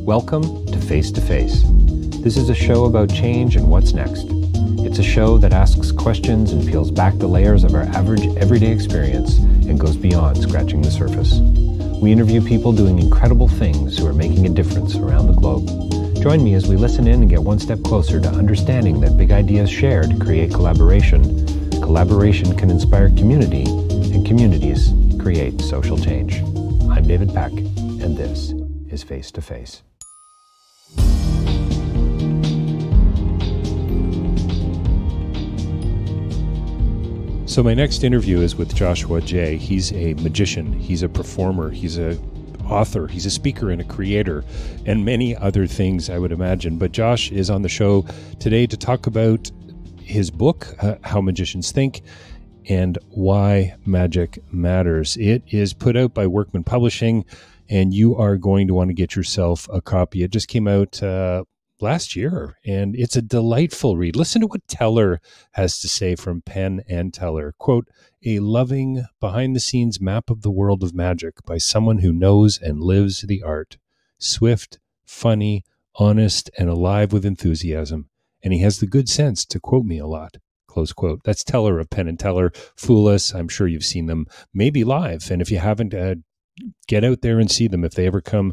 Welcome to Face to Face. This is a show about change and what's next. It's a show that asks questions and peels back the layers of our average everyday experience and goes beyond scratching the surface. We interview people doing incredible things who are making a difference around the globe. Join me as we listen in and get one step closer to understanding that big ideas shared create collaboration. Collaboration can inspire community, and communities create social change. I'm David Peck, and this is Face to Face. So my next interview is with Joshua Jay. He's a magician, he's a performer, he's an author, he's a speaker and a creator, and many other things, I would imagine. But Josh is on the show today to talk about his book, How Magicians Think, and Why Magic Matters. It is put out by Workman Publishing, and you are going to want to get yourself a copy. It just came out last year, and it's a delightful read. Listen to what Teller has to say from Penn and Teller. Quote, "A loving, behind-the-scenes map of the world of magic by someone who knows and lives the art. Swift, funny, honest, and alive with enthusiasm. And he has the good sense to quote me a lot." Close quote. That's Teller of Penn and Teller. Fool us. I'm sure you've seen them maybe live. And if you haven't, get out there and see them. If they ever come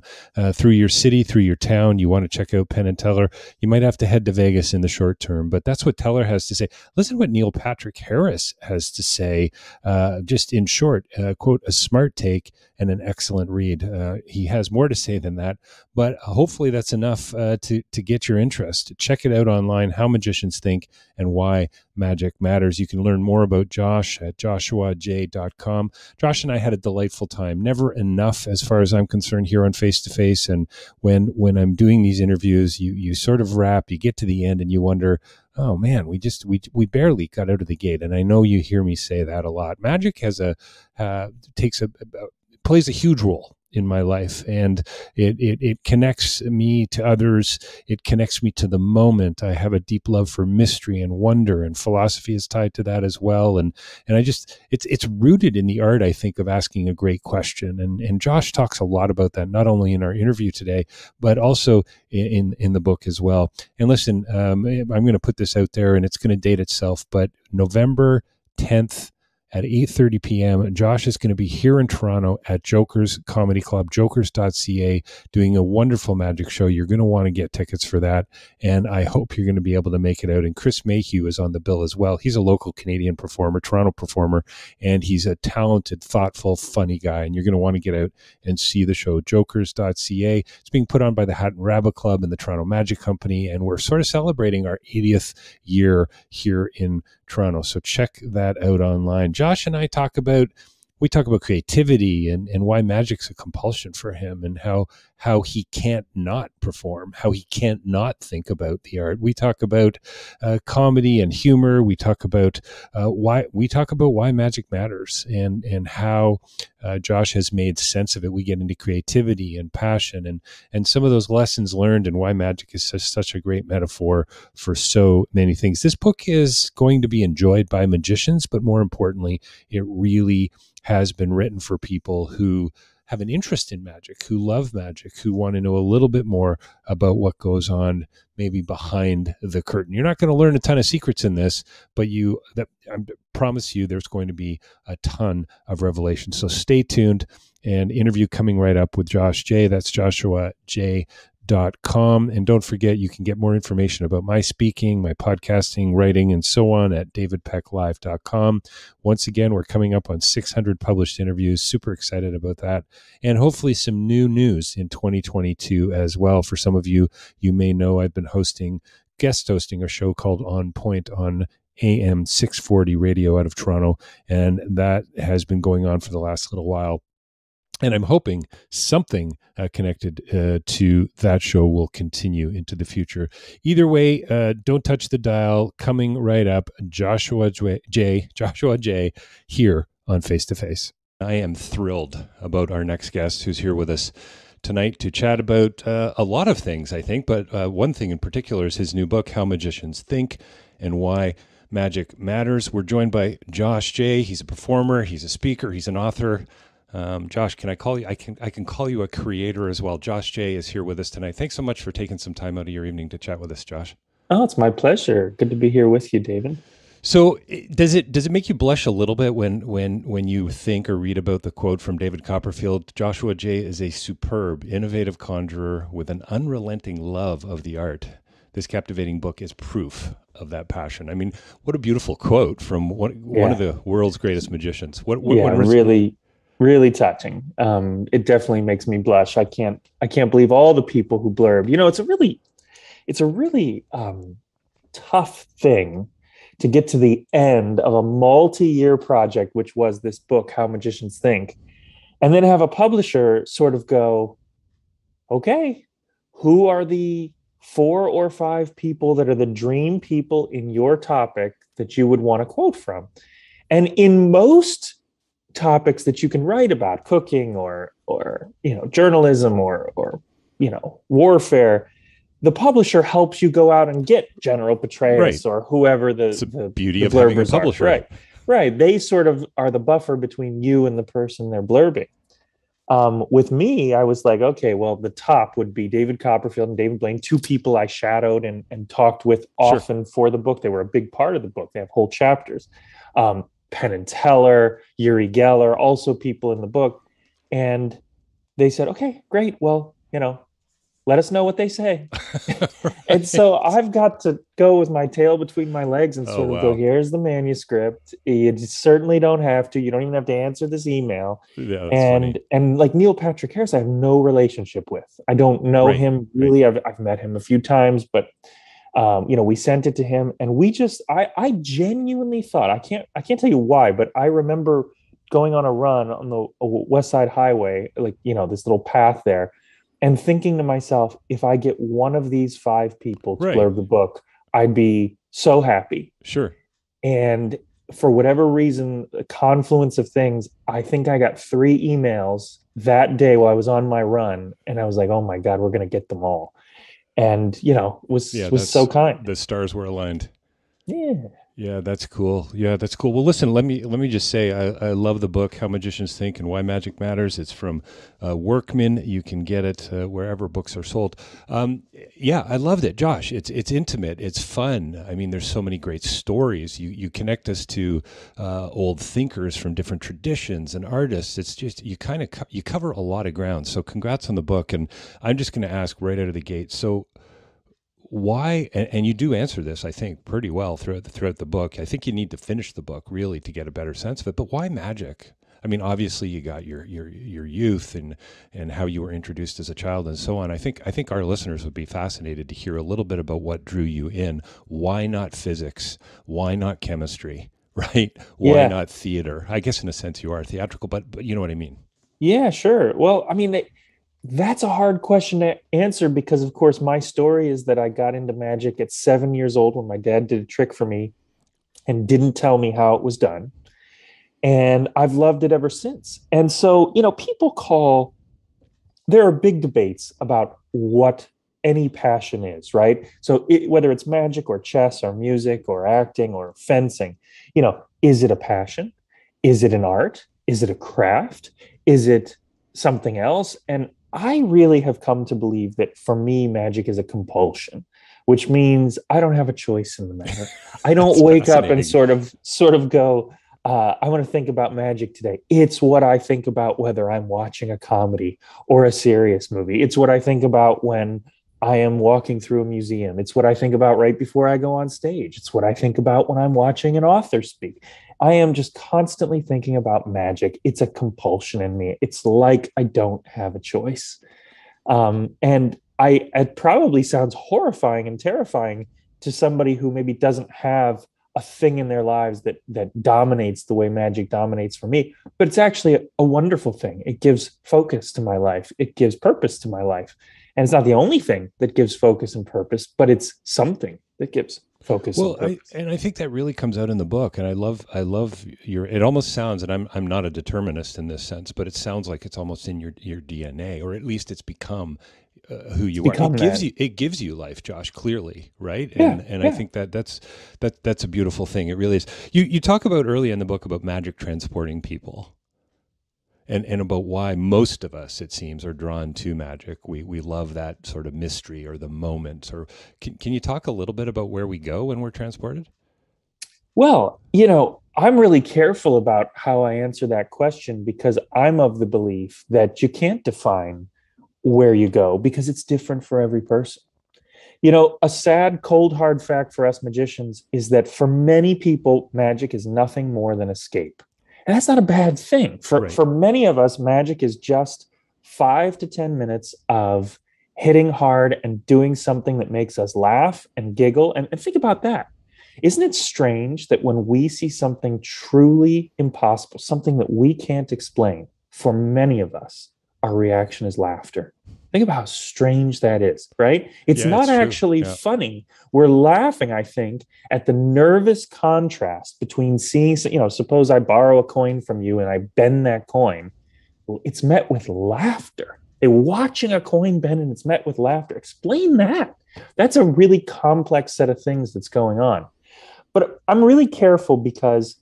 through your city, through your town, you want to check out Penn and Teller, you might have to head to Vegas in the short term. But that's what Teller has to say. Listen to what Neil Patrick Harris has to say, just in short, quote, "a smart take and an excellent read." He has more to say than that, but hopefully that's enough to get your interest. Check it out online, How Magicians Think and Why Magic Matters. You can learn more about Josh at joshuaj.com. Josh and I had a delightful time. Never enough as far as I'm concerned here on Face to Face. And when I'm doing these interviews, you sort of wrap, you get to the end and you wonder, oh man, we barely got out of the gate. And I know you hear me say that a lot. Magic plays a huge role in my life, and it connects me to others. It connects me to the moment. I have a deep love for mystery and wonder, and philosophy is tied to that as well. And it's rooted in the art, I think, of asking a great question. And Josh talks a lot about that, not only in our interview today, but also in the book as well. And listen, I'm going to put this out there, and it's going to date itself, but November 10th, at 8:30 p.m., Josh is going to be here in Toronto at Jokers Comedy Club, jokers.ca, doing a wonderful magic show. You're going to want to get tickets for that, and I hope you're going to be able to make it out. And Chris Mayhew is on the bill as well. He's a local Canadian performer, Toronto performer, and he's a talented, thoughtful, funny guy, and you're going to want to get out and see the show, jokers.ca. It's being put on by the Hat and Rabbit Club and the Toronto Magic Company, and we're sort of celebrating our 80th year here in Toronto. So check that out online. Josh and I talk about creativity and why magic's a compulsion for him, and how he can't not perform, how he can't not think about the art. We talk about comedy and humor. We talk about why magic matters, and how Josh has made sense of it. We get into creativity and passion and some of those lessons learned, and why magic is such a great metaphor for so many things. This book is going to be enjoyed by magicians, but more importantly, it really has been written for people who have an interest in magic, who love magic, who want to know a little bit more about what goes on maybe behind the curtain. You're not going to learn a ton of secrets in this, but I promise you there's going to be a ton of revelation. So stay tuned. An interview coming right up with Josh Jay. That's joshuaj.com. And don't forget, you can get more information about my speaking, my podcasting, writing, and so on at davidpecklive.com. Once again, we're coming up on 600 published interviews. Super excited about that. And hopefully some new news in 2022 as well. For some of you, you may know I've been guest hosting a show called On Point on AM 640 radio out of Toronto. And that has been going on for the last little while. And I'm hoping something connected to that show will continue into the future. Either way, don't touch the dial. Coming right up, Joshua Jay here on Face to Face. I am thrilled about our next guest who's here with us tonight to chat about a lot of things, I think. But one thing in particular is his new book, How Magicians Think and Why Magic Matters. We're joined by Josh Jay. He's a performer. He's a speaker. He's an author. Josh, can I call you? I can call you a creator as well. Josh J is here with us tonight. Thanks so much for taking some time out of your evening to chat with us, Josh. Oh, it's my pleasure. Good to be here with you, David. So does it make you blush a little bit when you think or read about the quote from David Copperfield? Joshua J is a superb, innovative conjurer with an unrelenting love of the art. This captivating book is proof of that passion. I mean, what a beautiful quote from one of Yeah, the world's greatest magicians. What yeah, res- really, really touching. It definitely makes me blush. I can't believe all the people who blurb. It's a really tough thing to get to the end of a multi-year project, which was this book, How Magicians Think, and then have a publisher sort of go, okay, who are the 4 or 5 people that are the dream people in your topic that you would want to quote from? And in most topics that you can write about, cooking or journalism or warfare, the publisher helps you go out and get General right. Petraeus or whoever It's the the the, beauty the of having a blurbers are. publisher. Right. Right. They sort of are the buffer between you and the person they're blurbing. With me, I was like, okay, well, the top would be David Copperfield and David Blaine, 2 people I shadowed and talked with Sure. often for the book. They were a big part of the book. They have whole chapters. Penn and Teller, Uri Geller, also people in the book. And they said, okay, great. Well, let us know what they say. And so Right. I've got to go with my tail between my legs and Oh sort of go, wow. here's the manuscript. You certainly don't have to. You don't even have to answer this email. Yeah, that's And funny. and like Neil Patrick Harris, I have no relationship with. I don't know Right. him Right. really. I've met him a few times, but we sent it to him, and I genuinely thought, I can't tell you why, but I remember going on a run on the West Side Highway, like this little path there, and thinking to myself, if I get one of these 5 people to Right. blurb the book, I'd be so happy. Sure. And for whatever reason, a confluence of things, I think I got 3 emails that day while I was on my run, and I was like, oh my God, we're gonna get them all. And was Yeah, was so that's kind. the stars were aligned. Yeah. Yeah, that's cool. Yeah, that's cool. Well, listen, let me just say I love the book How Magicians Think and Why Magic Matters. It's from Workman. You can get it wherever books are sold. Yeah, I loved it, Josh. It's intimate. It's fun. I mean, there's so many great stories. You connect us to old thinkers from different traditions and artists. It's just you kind of you cover a lot of ground. So congrats on the book. And I'm just going to ask right out of the gate. So why and you do answer this, I think, pretty well throughout the book. I think you need to finish the book really to get a better sense of it, but why magic? I mean, obviously you got your youth and how you were introduced as a child and so on. I think our listeners would be fascinated to hear a little bit about what drew you in. Why not physics? Why not chemistry? Right? Why Yeah. not theater? I guess in a sense you are theatrical, but you know what I mean. Yeah, sure. Well, I mean, that's a hard question to answer because, of course, my story is that I got into magic at 7 years old when my dad did a trick for me and didn't tell me how it was done. And I've loved it ever since. And so, there are big debates about what any passion is, right? So, whether it's magic or chess or music or acting or fencing, is it a passion? Is it an art? Is it a craft? Is it something else? And I really have come to believe that for me, magic is a compulsion, which means I don't have a choice in the matter. I don't That's wake up and fascinating. sort of go, I want to think about magic today. It's what I think about whether I'm watching a comedy or a serious movie. It's what I think about when I am walking through a museum. It's what I think about right before I go on stage. It's what I think about when I'm watching an author speak. I am just constantly thinking about magic. It's a compulsion in me. It's like I don't have a choice. And it probably sounds horrifying and terrifying to somebody who maybe doesn't have a thing in their lives that dominates the way magic dominates for me. But it's actually a wonderful thing. It gives focus to my life. It gives purpose to my life. And it's not the only thing that gives focus and purpose, but it's something that gives focus and Well, purpose. I think that really comes out in the book, and I love your. It almost sounds, and I'm not a determinist in this sense, but it sounds like it's almost in your DNA, or at least it's become who It's you are. become that. It gives you life, Josh, clearly, right? Yeah, And I yeah. think that's a beautiful thing. It really is. You talk about early in the book about magic transporting people. And about why most of us, it seems, are drawn to magic. We love that sort of mystery or the moment. Or can you talk a little bit about where we go when we're transported? Well, I'm really careful about how I answer that question because I'm of the belief that you can't define where you go because it's different for every person. A sad, cold, hard fact for us magicians is that for many people, magic is nothing more than escape. And that's not a bad thing. Right. For many of us, magic is just 5 to 10 minutes of hitting hard and doing something that makes us laugh and giggle. And think about that. Isn't it strange that when we see something truly impossible, something that we can't explain, for many of us, our reaction is laughter? Think about how strange that is, right? It's Yeah, not it's true. actually Yeah. funny. We're laughing, I think, at the nervous contrast between seeing, suppose I borrow a coin from you and I bend that coin. Well, it's met with laughter. Watching a coin bend and it's met with laughter. Explain that. That's a really complex set of things that's going on. But I'm really careful because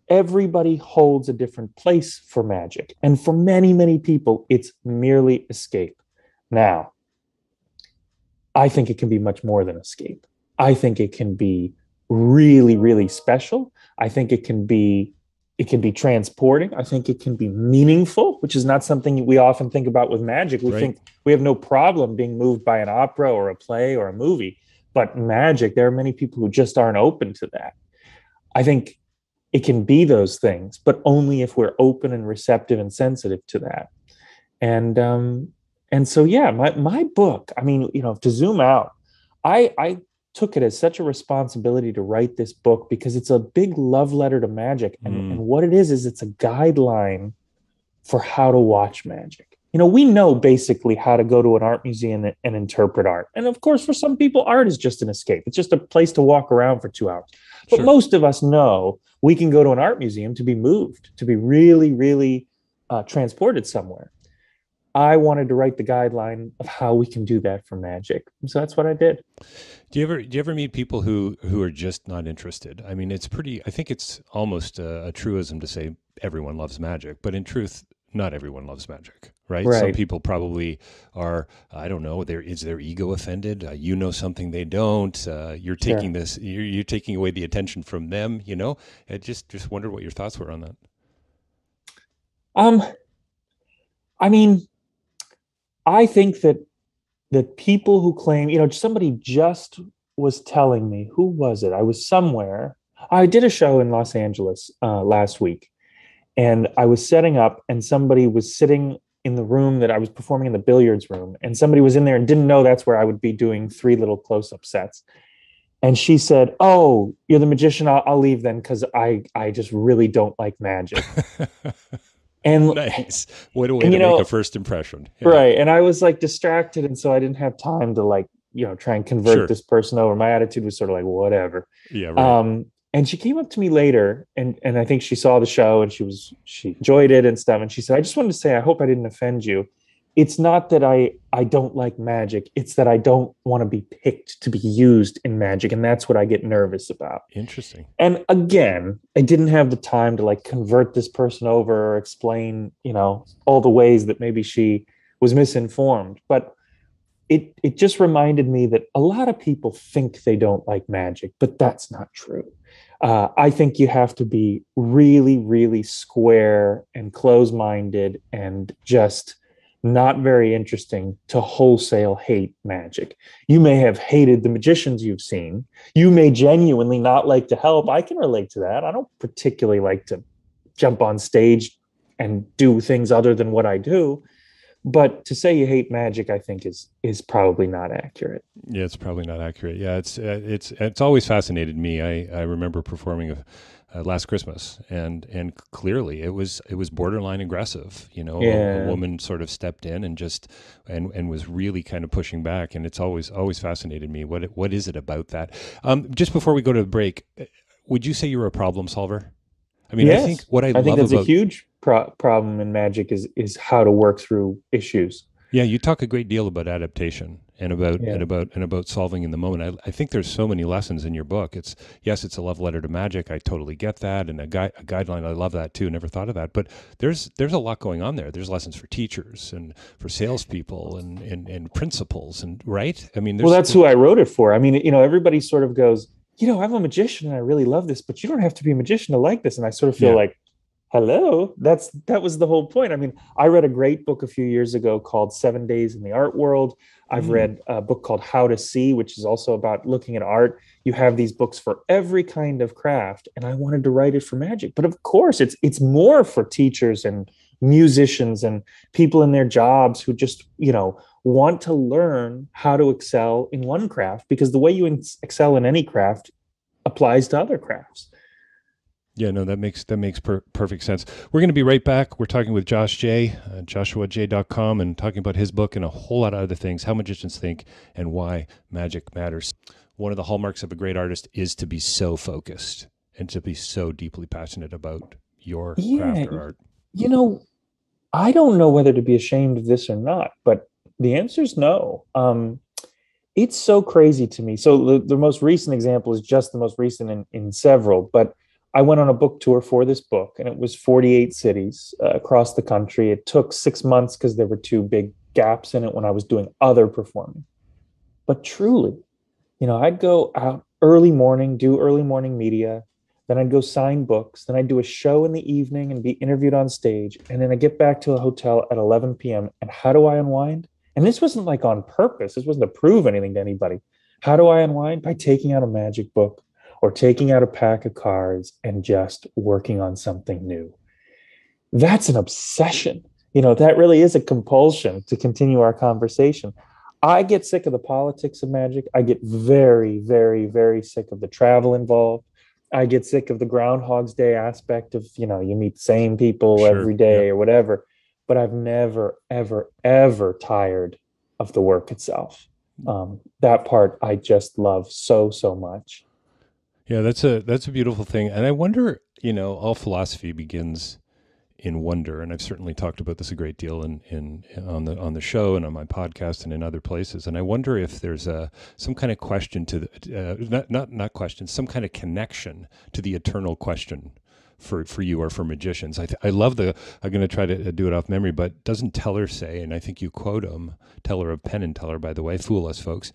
everybody holds a different place for magic. And for many, many people, it's merely escape. Now, I think it can be much more than escape. I think it can be really, really special. I think it can be transporting. I think it can be meaningful, which is not something we often think about with magic. We Right. think we have no problem being moved by an opera or a play or a movie, but magic, there are many people who just aren't open to that. I think it can be those things, but only if we're open and receptive and sensitive to that. And so yeah, my book. I mean, to zoom out, I took it as such a responsibility to write this book because it's a big love letter to magic, and what it is it's a guideline for how to watch magic. We know basically how to go to an art museum and interpret art. And of course, for some people, art is just an escape. It's just a place to walk around for 2 hours. But Sure. most of us know we can go to an art museum to be moved, to be really, really transported somewhere. I wanted to write the guideline of how we can do that for magic. So that's what I did. Do you ever meet people who are just not interested? I mean, it's pretty. I think it's almost a truism to say everyone loves magic, but in truth, not everyone loves magic, right? Some Right. people probably are. I don't know. Is their ego offended? You know something they don't. You're taking Sure. this. You're taking away the attention from them. I just wondered what your thoughts were on that. Um, I mean, I think that people who claim, somebody just was telling me, who was it? I was somewhere. I did a show in Los Angeles last week, and I was setting up, and somebody was sitting in the room that I was performing in, the billiards room, and somebody was in there and didn't know that's where I would be doing three little close-up sets. And she said, "Oh, you're the magician. I'll leave then because I just really don't like magic." And Nice. What a way and to make a first impression. Yeah. right. And I was like distracted. And so I didn't have time to like, try and convert Sure. this person over. My attitude was sort of like, whatever. Yeah. Right. And she came up to me later and I think she saw the show and she enjoyed it and stuff. And she said, "I just wanted to say, I hope I didn't offend you. It's not that I don't like magic. It's that I don't want to be picked to be used in magic. And that's what I get nervous about." Interesting. And again, I didn't have the time to like convert this person over or explain, all the ways that maybe she was misinformed. But it just reminded me that a lot of people think they don't like magic, but that's not true. I think you have to be really, really square and close-minded and just not very interesting to wholesale hate magic. You may have hated the magicians you've seen. You may genuinely not like to help. I can relate to that. I don't particularly like to jump on stage and do things other than what I do. But to say you hate magic, I think is probably not accurate. Yeah, it's probably not accurate. Yeah, it's always fascinated me. I remember performing last Christmas, and clearly it was borderline aggressive. A Yeah. woman sort of stepped in and just and was really kind of pushing back, and it's always fascinated me. What is it about that? Just before we go to the break, would you say you're a problem solver? I mean, I think Yes. what I I think love that's a about huge problem in magic is how to work through issues. Yeah, you talk a great deal about adaptation and Yeah. about solving in the moment. I think there's so many lessons in your book. It's yes, it's a love letter to magic. I totally get that, and a guideline. I love that too. Never thought of that, but there's a lot going on there. There's lessons for teachers and for salespeople and principals and right. I mean, Well, that's who I wrote it for. I mean, everybody sort of goes, I'm a magician and I really love this, but you don't have to be a magician to like this. And I sort of feel yeah. like, hello, that was the whole point. I mean, I read a great book a few years ago called 7 Days in the Art World. I've Mm. read a book called How to See, which is also about looking at art. You have these books for every kind of craft, and I wanted to write it for magic. But of course, it's more for teachers and musicians and people in their jobs who just, want to learn how to excel in one craft, because the way you excel in any craft applies to other crafts. Yeah, no, that makes perfect sense. We're going to be right back. We're talking with Josh Jay, joshuaj.com, and talking about his book and a whole lot of other things, how magicians think and why magic matters. One of the hallmarks of a great artist is to be so focused and to be so deeply passionate about your Yeah, craft or art. you know, I don't know whether to be ashamed of this or not, but the answer is no. It's so crazy to me. So the most recent example is just the most recent in several, but I went on a book tour for this book, and it was 48 cities across the country. It took 6 months because there were two big gaps in it when I was doing other performing. But truly, I'd go out early morning, do early morning media. Then I'd go sign books. Then I'd do a show in the evening and be interviewed on stage. And then I get back to a hotel at 11 p.m. And how do I unwind? And this wasn't like on purpose. This wasn't to prove anything to anybody. How do I unwind? By taking out a magic book or taking out a pack of cards and just working on something new. That's an obsession. That really is a compulsion to continue our conversation. I get sick of the politics of magic. I get very, very, very sick of the travel involved. I get sick of the Groundhog's Day aspect of, you meet the same people Sure. every Yeah. day or whatever. But I've never, ever, ever tired of the work itself. That part I just love so, so much. Yeah, that's a beautiful thing. And I wonder, all philosophy begins in wonder, and I've certainly talked about this a great deal in on the show and on my podcast and in other places. And I wonder if there's some kind of question to the not question, some kind of connection to the eternal question for you or for magicians. I love I'm going to try to do it off memory, but doesn't Teller say, and I think you quote him, Teller of Penn and Teller, by the way, fool us folks.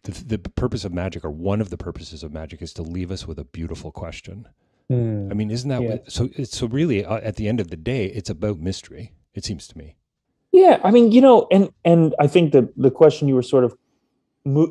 The purpose of magic, or one of the purposes of magic, is to leave us with a beautiful question. I Mm, mean, isn't that yeah. what? So really, at the end of the day, it's about mystery. It seems to me. Yeah, I mean, and I think that the question you were sort of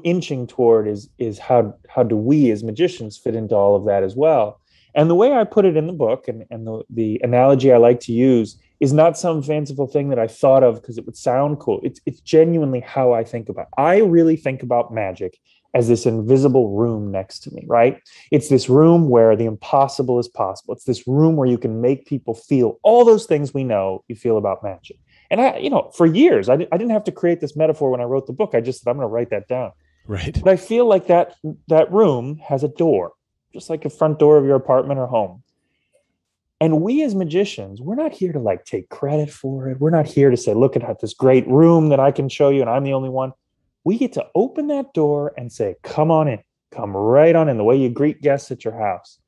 inching toward is how do we as magicians fit into all of that as well? And the way I put it in the book, and the analogy I like to use, is not some fanciful thing that I thought of because it would sound cool. It's genuinely how I think about it. I really think about magic as this invisible room next to me, right? It's this room where the impossible is possible. It's this room where you can make people feel all those things we know you feel about magic. And for years, I didn't have to create this metaphor when I wrote the book. I just said, I'm going to write that down. Right. But I feel like that room has a door, just like a front door of your apartment or home. And we as magicians, we're not here to like take credit for it. We're not here to say, look at this great room that I can show you, and I'm the only one. We get to open that door and say, come on in, come right on in, the way you greet guests at your house.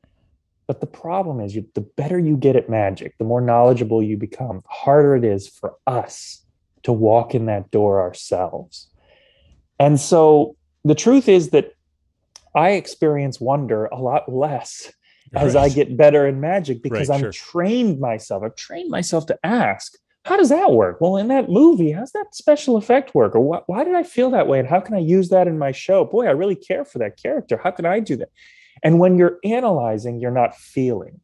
But the problem is, the better you get at magic, the more knowledgeable you become, the harder it is for us to walk in that door ourselves. And so the truth is that I experience wonder a lot less as I Right. get better in magic, because Right. Sure. I've trained myself to ask, how does that work? Well, in that movie, how's that special effect work? Or why did I feel that way? And how can I use that in my show? Boy, I really care for that character. How can I do that? And when you're analyzing, you're not feeling.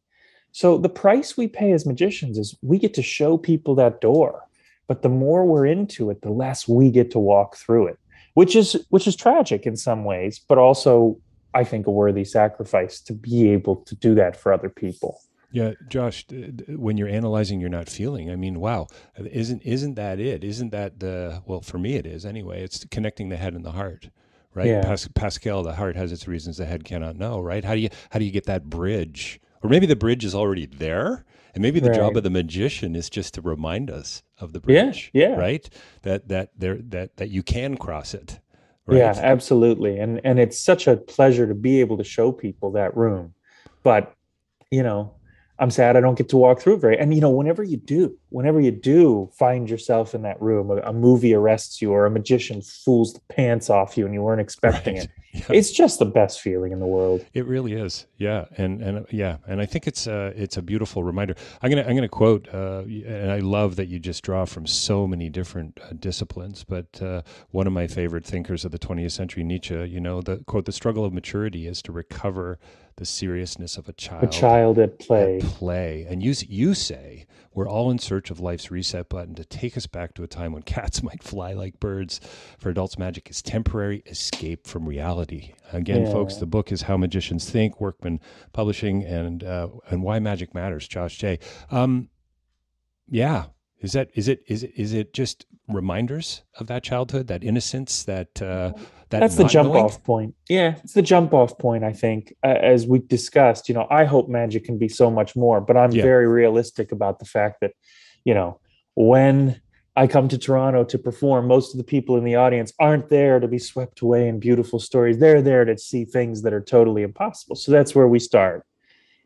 So the price we pay as magicians is we get to show people that door. But the more we're into it, the less we get to walk through it, which is tragic in some ways, but also I think a worthy sacrifice to be able to do that for other people. Yeah, Josh. When you're analyzing, you're not feeling. I mean, wow. Isn't that it? Isn't that the well? For me, it is anyway. It's connecting the head and the heart. Right. Yeah. Pascal, the heart has its reasons the head cannot know. Right. How do you get that bridge Or maybe the bridge is already there. And maybe the job Right. of the magician is just to remind us of the Yeah. bridge, Yeah. right? That you can cross it, Yeah, right? absolutely. And it's such a pleasure to be able to show people that room. But you know, I'm sad I don't get to walk through it very. And whenever you do find yourself in that room, a movie arrests you or a magician fools the pants off you and you weren't expecting Right. it. Yeah. It's just the best feeling in the world. It really is, yeah, and yeah, and I think it's a beautiful reminder. I'm gonna quote, and I love that you just draw from so many different disciplines. But one of my favorite thinkers of the 20th century, Nietzsche, the quote: "The struggle of maturity is to recover the seriousness of a A child child at at play. play." And you say we're all in search of life's reset button to take us back to a time when cats might fly like birds. For adults, magic is temporary escape from reality. Again, folks, Yeah. the book is How Magicians Think, Workman Publishing, and Why Magic Matters. Josh J. Um, yeah, is it just reminders of that childhood, that innocence, that That's the not jump knowing? off point. Yeah, it's the jump off point, I think. As we discussed, I hope magic can be so much more, but I'm Yeah, very realistic about the fact that, you know, when I come to Toronto to perform, most of the people in the audience aren't there to be swept away in beautiful stories. They're there to see things that are totally impossible. So that's where we start.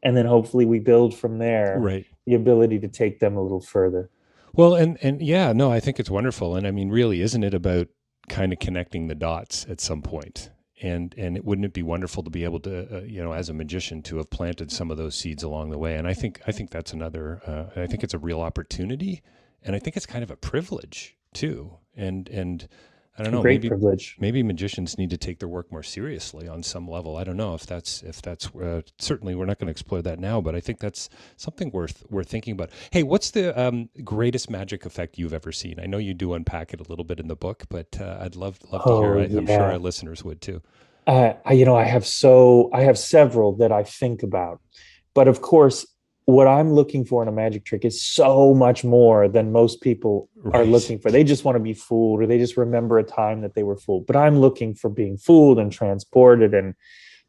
And then hopefully we build from there right. the ability to take them a little further. Well, and yeah, no, I think it's wonderful. And I mean, really, isn't it about kind of connecting the dots at some point? And wouldn't it be wonderful to be able to, as a magician, to have planted some of those seeds along the way? And I think that's another. I think it's a real opportunity, and I think it's kind of a privilege too. And I don't A know, great maybe privilege. magicians need to take their work more seriously on some level. I don't know if that's certainly we're not going to explore that now, but I think that's something worth thinking about. Hey, what's the greatest magic effect you've ever seen? I know you do unpack it a little bit in the book, but I'd love to hear. Oh, I'm sure our yeah. listeners would too. I have several that I think about, but of course, what I'm looking for in a magic trick is so much more than most people are Right. looking for. They just want to be fooled, or they just remember a time that they were fooled. But I'm looking for being fooled and transported. And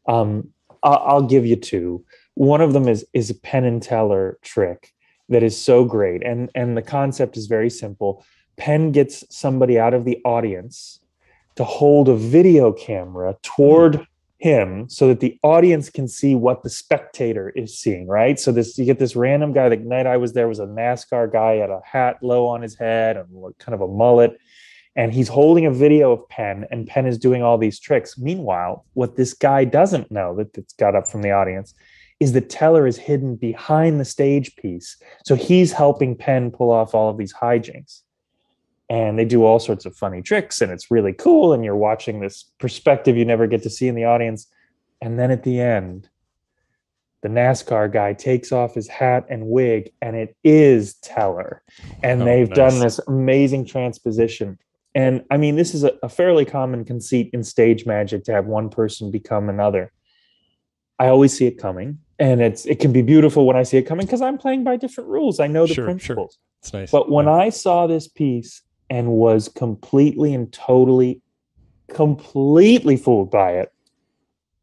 um, I'll give you two. One of them is a Penn and Teller trick that is so great, and the concept is very simple. Penn gets somebody out of the audience to hold a video camera Hmm. toward him so that the audience can see what the spectator is seeing, right? So this you get this random guy. The night I was there was a NASCAR guy, had a hat low on his head and kind of a mullet, and he's holding a video of Penn, and Penn is doing all these tricks. Meanwhile, what this guy doesn't know that's got up from the audience is the Teller is hidden behind the stage piece. So he's helping Penn pull off all of these hijinks, and they do all sorts of funny tricks, and it's really cool, and you're watching this perspective you never get to see in the audience. And then at the end, the NASCAR guy takes off his hat and wig, and it is Teller. And Wow. they've done Nice. this amazing transposition. And I mean, this is a fairly common conceit in stage magic to have one person become another. I always see it coming, and it can be beautiful when I see it coming because I'm playing by different rules. I know the Sure. Sure. principles. It's nice. But when Yeah. I saw this piece and was completely fooled by it,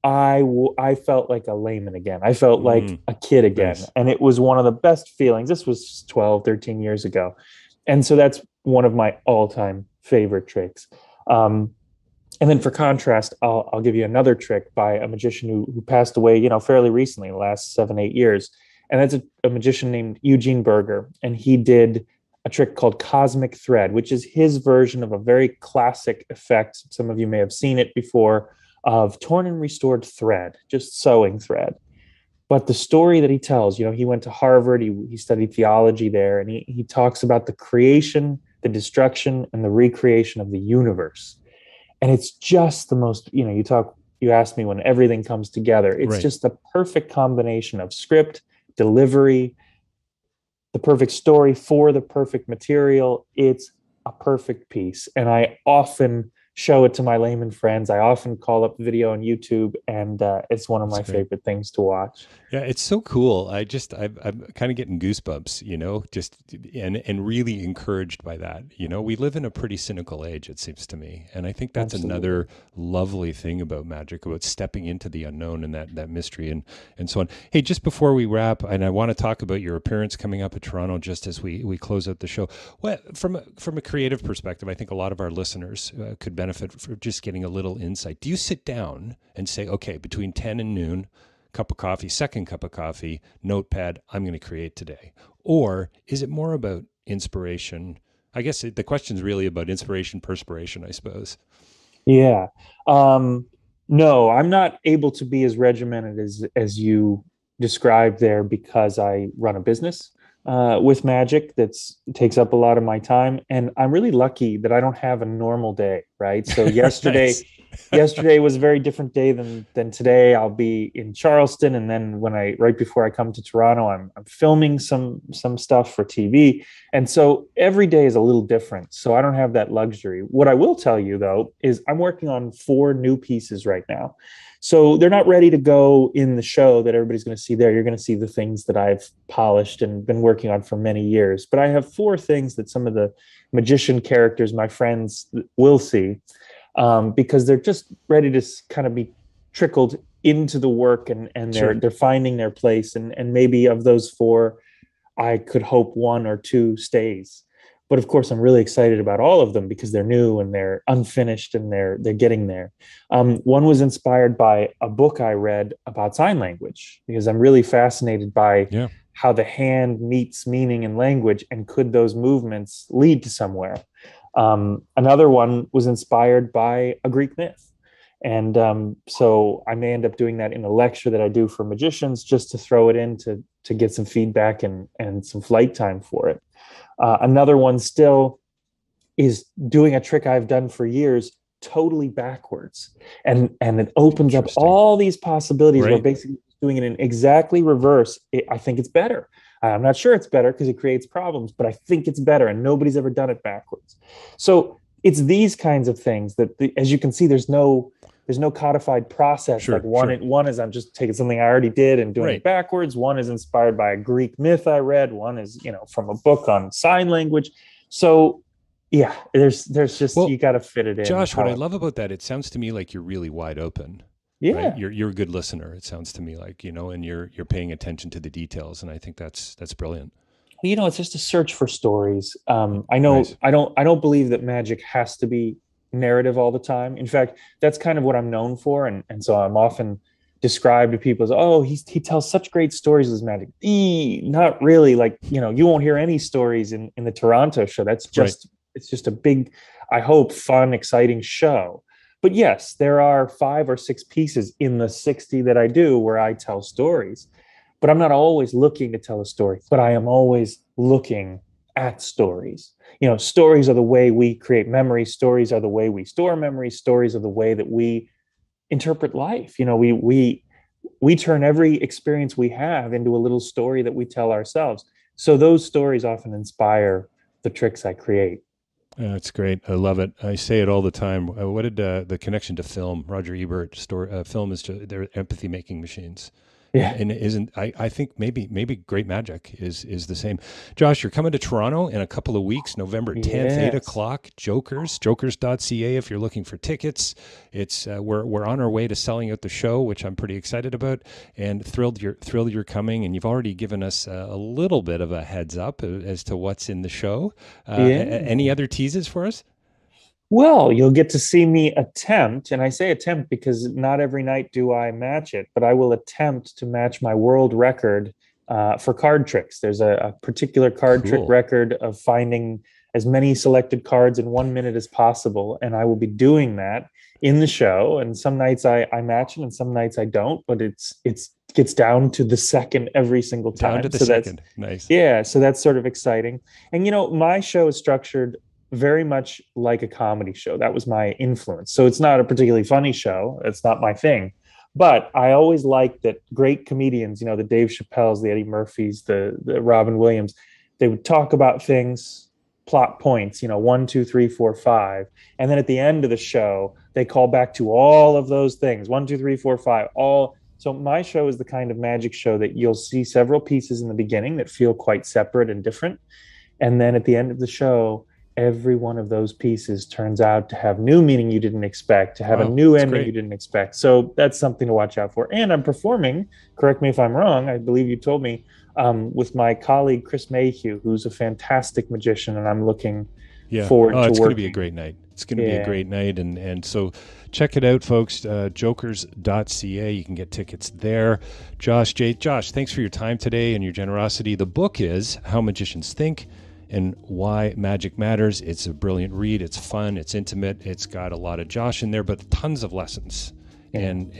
I felt like a layman again. I felt like Mm, a kid again. nice. And it was one of the best feelings. This was 12, 13 years ago. And so that's one of my all time favorite tricks. Um, and then for contrast, I'll give you another trick by a magician who passed away, fairly recently, the last 7, 8 years. And that's a magician named Eugene Berger. And he did a trick called Cosmic Thread, which is his version of a very classic effect. Some of you may have seen it before, of torn and restored thread, just sewing thread. But the story that he tells, he went to Harvard, he studied theology there, and he talks about the creation, the destruction, and the recreation of the universe. And it's just the most, you asked me when everything comes together. It's Right. just the perfect combination of script, delivery, the perfect story for the perfect material. It's a perfect piece. And I often show it to my layman friends. I often call up video on YouTube, and it's one of That's my great. favorite things to watch. Yeah, it's so cool. I'm kind of getting goosebumps, just and really encouraged by that. We live in a pretty cynical age, it seems to me, and I think that's Absolutely. another lovely thing about magic, about stepping into the unknown and that mystery and so on. Hey, just before we wrap, and I want to talk about your appearance coming up at Toronto, just as we close out the show. What from a creative perspective, I think a lot of our listeners could benefit from just getting a little insight. Do you sit down and say, okay, between 10 and noon? Cup of coffee, second cup of coffee, notepad, I'm going to create today? Or is it more about inspiration? I guess the question is really about inspiration, perspiration, I suppose. Yeah. Um, no, I'm not able to be as regimented as you described there because I run a business with magic that's takes up a lot of my time, and I'm really lucky that I don't have a normal day, right? So Nice. yesterday was a very different day than today. I'll be in Charleston, and then when I right before I come to Toronto, I'm filming some stuff for TV, and so every day is a little different. So I don't have that luxury. What I will tell you though is I'm working on 4 new pieces right now. So they're not ready to go in the show that everybody's going to see there. You're going to see the things that I've polished and been working on for many years. But I have 4 things that some of the magician characters, my friends, will see, because they're just ready to kind of be trickled into the work, and they're Sure. they're finding their place, and maybe of those 4 I could hope 1 or 2 stays. But of course, I'm really excited about all of them because they're new and they're unfinished and they're getting there. One was inspired by a book I read about sign language because I'm really fascinated by Yeah. how the hand meets meaning in language, and could those movements lead to somewhere. Another one was inspired by a Greek myth. And so I may end up doing that in a lecture that I do for magicians, just to throw it in to get some feedback and some flight time for it. Another one still is doing a trick I've done for years totally backwards. And it opens up Interesting. all these possibilities where Right. basically doing it in exactly reverse, I think it's better. I'm not sure it's better because it creates problems, but I think it's better, and nobody's ever done it backwards. So it's these kinds of things that, as you can see, there's no codified process. Like Sure. Sure. one is I'm just taking something I already did and doing it Right. backwards. One is inspired by a Greek myth I read. One is from a book on sign language. So yeah, there's just, Well, you got to fit it in Josh, what I how it. love about that, it sounds to me like you're really wide open, right? Yeah. You're a good listener. It sounds to me like, and you're paying attention to the details. And I think that's brilliant. It's just a search for stories. I know Nice. I don't believe that magic has to be narrative all the time. In fact, that's kind of what I'm known for, and so I'm often described to people as, oh, he tells such great stories with his magic. Not really. Like, you won't hear any stories in the Toronto show. That's Right. just It's just a big, I hope, fun, exciting show. But yes, there are 5 or 6 pieces in the 60 that I do where I tell stories, but I'm not always looking to tell a story, but I am always looking at stories. Stories are the way we create memories. Stories are the way we store memories. Stories are the way that we interpret life. We turn every experience we have into a little story that we tell ourselves. So those stories often inspire the tricks I create. That's great. I love it. I say it all the time. What did the connection to film? Roger Ebert film is just they're empathy making machines, and Yeah. and it isn't. I think maybe great magic is the same. Josh, you're coming to Toronto in a couple of weeks, November 10th, eight Yes. o'clock. Jokers.ca if you're looking for tickets. It's we're on our way to selling out the show, which I'm pretty excited about, and thrilled you're coming. And you've already given us a little bit of a heads up as to what's in the show. Any Yeah. other teases for us? Well, you'll get to see me attempt, and I say attempt because not every night do I match it, but I will attempt to match my world record for card tricks. There's a particular card trick Cool. record of finding as many selected cards in 1 minute as possible, and I will be doing that in the show. And some nights I match it, and some nights I don't, but it's gets down to the second every single Down to time. the So that's second. Nice. yeah, so that's sort of exciting. And my show is structured very much like a comedy show. That was my influence. So it's not a particularly funny show. It's not my thing. But I always liked that great comedians, the Dave Chappelle's, the Eddie Murphys, the Robin Williams, they would talk about things plot points, 1, 2, 3, 4, 5. And then at the end of the show, they call back to all of those things, 1, 2, 3, 4, 5, all. So my show is the kind of magic show that you'll see several pieces in the beginning that feel quite separate and different. And then at the end of the show, every one of those pieces turns out to have new meaning you didn't expect, to have a new ending you didn't expect. So that's something to watch out for. And I'm performing, correct me if I'm wrong, I believe you told me, with my colleague Chris Mayhew, who's a fantastic magician, and I'm looking forward to it's going to be working. a great night. It's going to be a great night. And so check it out, folks. Jokers.ca. You can get tickets there. Josh, thanks for your time today and your generosity. The book is How Magicians Think and Why Magic Matters. It's a brilliant read. It's fun. It's intimate. It's got a lot of Josh in there, but tons of lessons and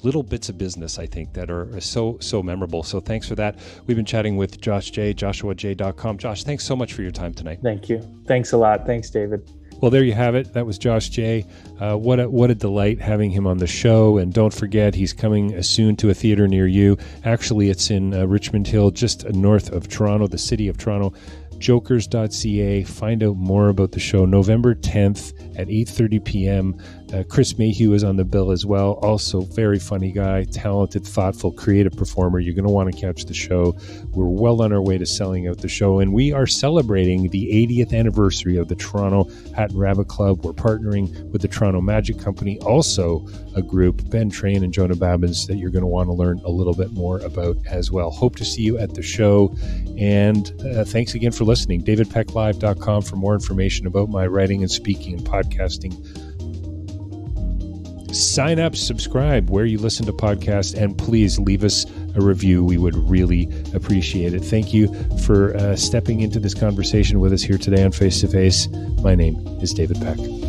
little bits of business, I think, that are so memorable. So thanks for that. We've been chatting with Josh Jay, joshuaj.com. Josh, thanks so much for your time tonight. Thank you. Thanks a lot. Thanks, David. Well, there you have it. That was Josh Jay. What a delight having him on the show. And don't forget, he's coming soon to a theater near you. Actually, it's in Richmond Hill, just north of Toronto, the city of Toronto. Jokers.ca. Find out more about the show. November 10th at 8:30 p.m. Chris Mayhew is on the bill as well. Also, very funny guy, talented, thoughtful, creative performer. You're going to want to catch the show. We're well on our way to selling out the show, and we are celebrating the 80th anniversary of the Toronto Hat and Rabbit Club. We're partnering with the Toronto Magic Company, also a group, Ben Train and Jonah Babbins, that you're going to want to learn a little bit more about as well. Hope to see you at the show, and thanks again for listening. DavidPeckLive.com for more information about my writing and speaking and podcasting. Sign up, subscribe where you listen to podcasts, and please leave us a review. We would really appreciate it. Thank you for stepping into this conversation with us here today on Face to Face. My name is David Peck.